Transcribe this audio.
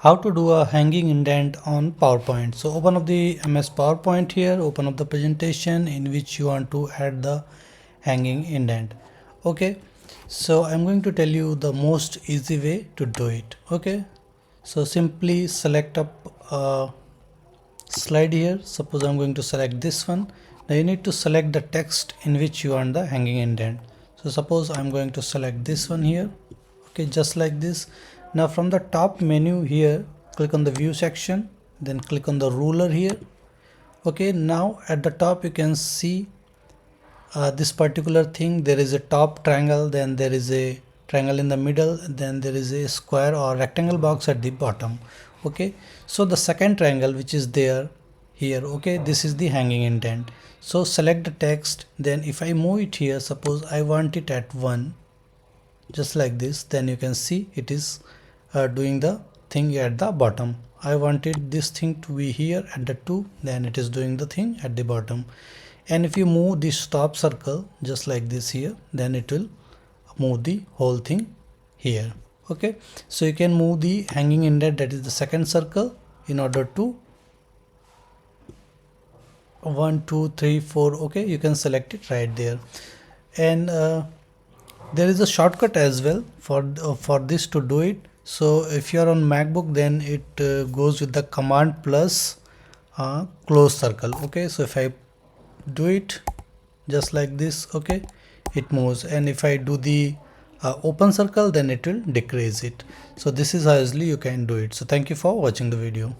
how to do a hanging indent on PowerPoint. So open up the MS PowerPoint here, open up the presentation in which you want to add the hanging indent. Okay, so I'm going to tell you the most easy way to do it. Okay, so simply select up a slide here. Suppose I'm going to select this one. Now you need to select the text in which you want the hanging indent. So suppose I'm going to select this one here. Okay, just like this. Now from the top menu here, click on the view section, then click on the ruler here. Okay, now at the top you can see this particular thing. There is a top triangle, then there is a triangle in the middle, then there is a square or rectangle box at the bottom. Okay, so the second triangle which is there here, okay, this is the hanging indent. So select the text, then if I move it here, suppose I want it at 1, just like this, then you can see it is doing the thing at the bottom. I wanted this thing to be here at the 2, then it is doing the thing at the bottom. And if you move this top circle just like this here, then it will move the whole thing here. Okay, so you can move the hanging indent, that is the second circle, in order to 1 2 3 4. Okay, you can select it right there. And there is a shortcut as well for this to do it. So if you are on MacBook, then it goes with the command plus close circle. Okay, so if I do it just like this, okay, it moves, and if I do the open circle, then it will decrease it. So this is how easily you can do it. So thank you for watching the video.